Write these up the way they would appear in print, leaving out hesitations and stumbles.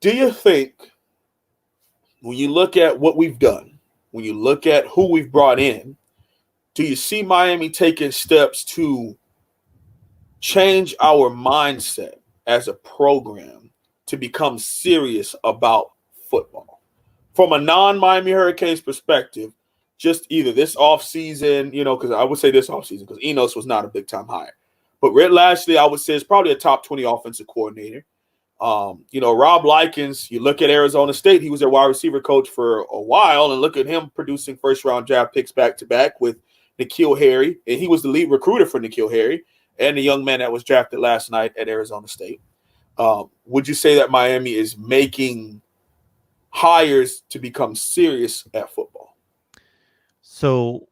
Do you think when you look at what we've done, when you look at who we've brought in, do you see Miami taking steps to change our mindset as a program to become serious about football? From a non-Miami Hurricanes perspective, just either this offseason, because I would say this offseason, because Enos was not a big-time hire. But Red Lashley, I would say, is probably a top 20 offensive coordinator. Rob Likens, you look at Arizona State, he was their wide receiver coach for a while, and look at him producing first-round draft picks back-to-back with N'Keal Harry, and he was the lead recruiter for N'Keal Harry and the young man that was drafted last night at Arizona State. Would you say that Miami is making hires to become serious at football? So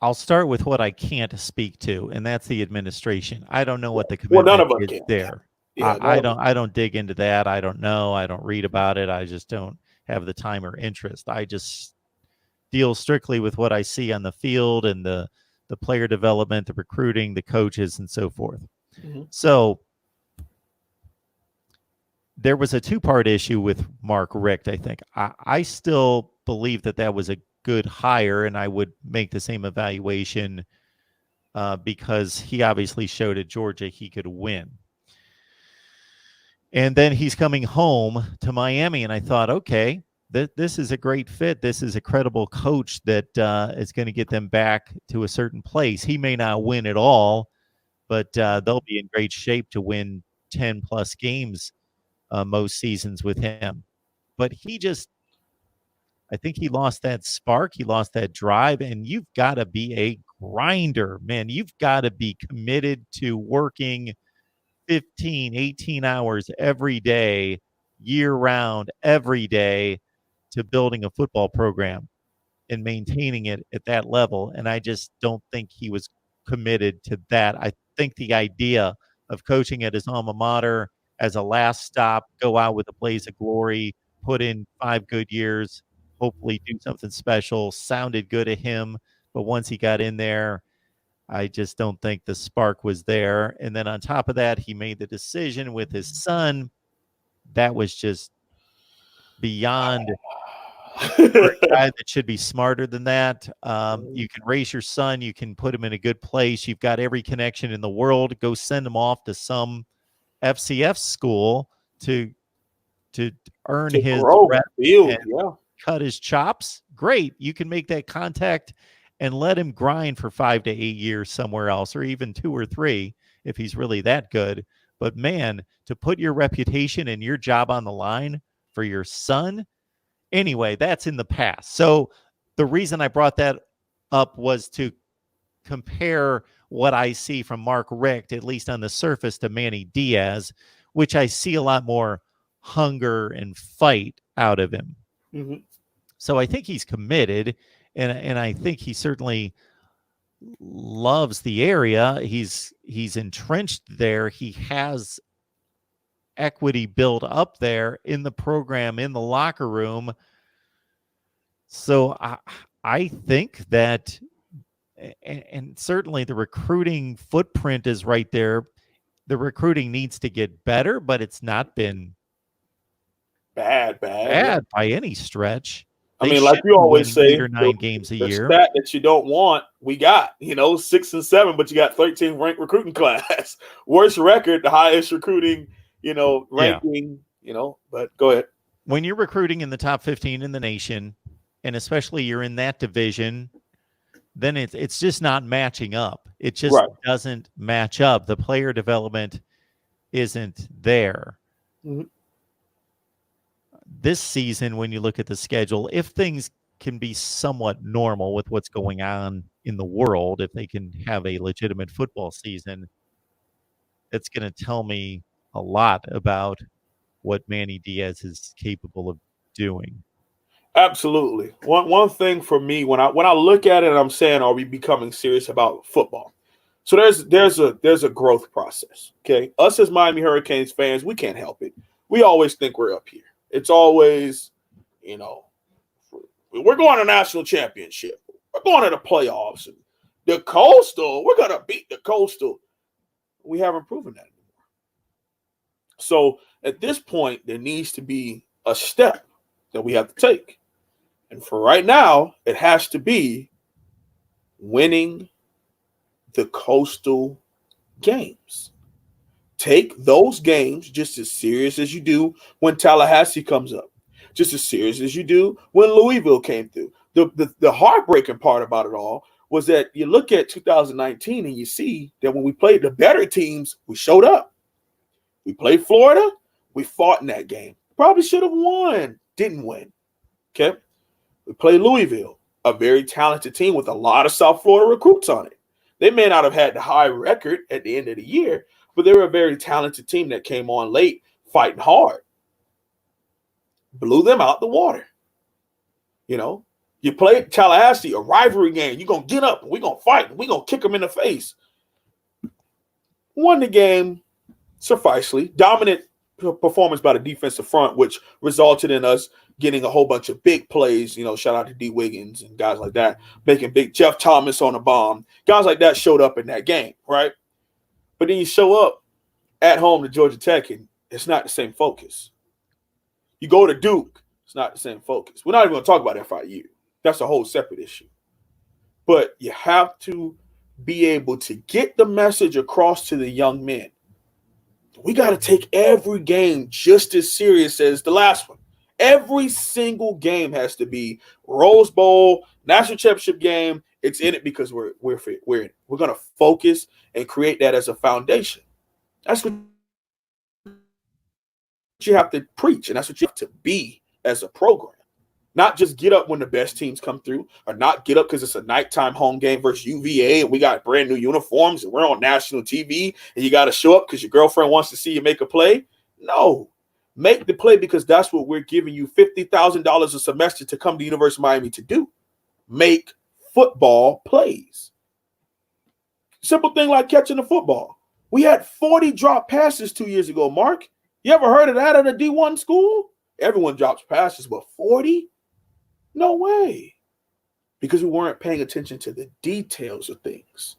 I'll start with what I can't speak to, and that's the administration. I don't know what the commitment is there. Yeah, I don't dig into that. I don't know. I don't read about it. I just don't have the time or interest. I just deal strictly with what I see on the field and the player development, the recruiting, the coaches, and so forth. Mm-hmm. So there was a two-part issue with Mark Richt, I think. I still believe that was a good hire, and I would make the same evaluation because he obviously showed at Georgia he could win. And then he's coming home to Miami, and I thought, okay, this is a great fit. This is a credible coach that is going to get them back to a certain place. He may not win it all, but they'll be in great shape to win 10-plus games most seasons with him. But I think he lost that spark. He lost that drive, and you've got to be a grinder, man. You've got to be committed to working 15, 18 hours every day, year-round, every day, to building a football program and maintaining it at that level. And I just don't think he was committed to that. I think the idea of coaching at his alma mater as a last stop, go out with a blaze of glory, put in 5 good years, hopefully do something special, sounded good to him. But once he got in there, I just don't think the spark was there. And then on top of that, he made the decision with his son. That was just beyond for a guy that should be smarter than that. You can raise your son. You can put him in a good place. You've got every connection in the world. Go send him off to some FCF school to earn his rep and cut his chops. Great. You can make that contact and let him grind for 5 to 8 years somewhere else, or even 2 or 3 if he's really that good. But man, to put your reputation and your job on the line for your son, anyway, that's in the past. So the reason I brought that up was to compare what I see from Mark Richt, at least on the surface, to Manny Diaz, which I see a lot more hunger and fight out of him. Mm-hmm. So I think he's committed, and I think he certainly loves the area. He's entrenched there. He has equity built up there in the program, in the locker room. So I think that, and certainly the recruiting footprint is right there. The recruiting needs to get better, but it's not been bad by any stretch. I mean, like you always say, 8 or 9 games a year. The stat that you don't want, we got, 6 and 7, but you got 13th ranked recruiting class. Worst record, the highest recruiting, ranking, but go ahead. When you're recruiting in the top 15 in the nation, and especially you're in that division, then it's just not matching up. It just doesn't match up. The player development isn't there. Mm-hmm. This season, when you look at the schedule, if things can be somewhat normal with what's going on in the world, if they can have a legitimate football season, it's going to tell me a lot about what Manny Diaz is capable of doing. Absolutely. One thing for me, when I look at it, I'm saying, are we becoming serious about football? So there's a growth process. Okay, us as Miami Hurricanes fans, we can't help it. We always think we're up here. It's always, we're going to national championship. We're going to the playoffs. And the Coastal, we're going to beat the Coastal. We haven't proven that anymore. So at this point, there needs to be a step that we have to take. And for right now, it has to be winning the Coastal games. Take those games just as serious as you do when Tallahassee comes up, just as serious as you do when Louisville came through. The heartbreaking part about it all was that you look at 2019 and you see that when we played the better teams, we showed up. We played Florida, we fought in that game. Probably should have won, didn't win. Okay. We played Louisville, a very talented team with a lot of South Florida recruits on it. They may not have had the high record at the end of the year, but they were a very talented team that came on late, fighting hard. Blew them out the water. You know, you played Tallahassee, a rivalry game. You're going to get up and we're going to fight and we're going to kick them in the face. Won the game sufficely. Dominant performance by the defensive front, which resulted in us getting a whole bunch of big plays. You know, shout out to D. Wiggins and guys like that, making big. Jeff Thomas on a bomb. Guys like that showed up in that game, right? But then you show up at home to Georgia Tech, and it's not the same focus. You go to Duke, it's not the same focus. We're not even going to talk about FIU. That's a whole separate issue. But you have to be able to get the message across to the young men. We got to take every game just as serious as the last one. Every single game has to be Rose Bowl, national championship game. It's in it because we're in. We're going to focus and create that as a foundation. That's what you have to preach, and that's what you have to be as a program. Not just get up when the best teams come through, or not get up because it's a nighttime home game versus UVA and we got brand new uniforms and we're on national TV and you got to show up because your girlfriend wants to see you make a play. No, make the play because that's what we're giving you $50,000 a semester to come to University of Miami to do. Make football plays. Simple thing like catching the football. We had 40 drop passes 2 years ago, Mark. You ever heard of that at a D1 school? Everyone drops passes, but 40? No way. Because we weren't paying attention to the details of things.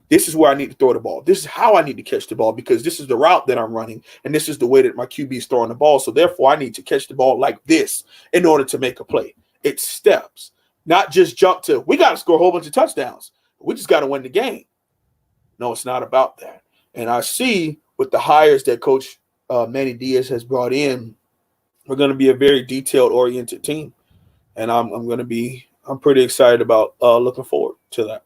This is where I need to throw the ball. This is how I need to catch the ball because this is the route that I'm running, and this is the way that my QB is throwing the ball. So therefore, I need to catch the ball like this in order to make a play. It's steps, not just jump to, we got to score a whole bunch of touchdowns. We just got to win the game. No, it's not about that. And I see with the hires that Coach Manny Diaz has brought in, we're going to be a very detailed-oriented team. And I'm pretty excited about looking forward to that.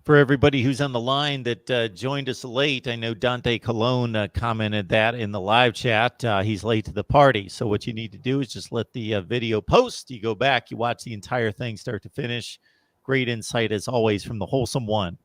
For everybody who's on the line that joined us late, I know Dante Colon commented that in the live chat. He's late to the party. So what you need to do is just let the video post. You go back, you watch the entire thing start to finish. Great insight, as always, from the Wholesome One.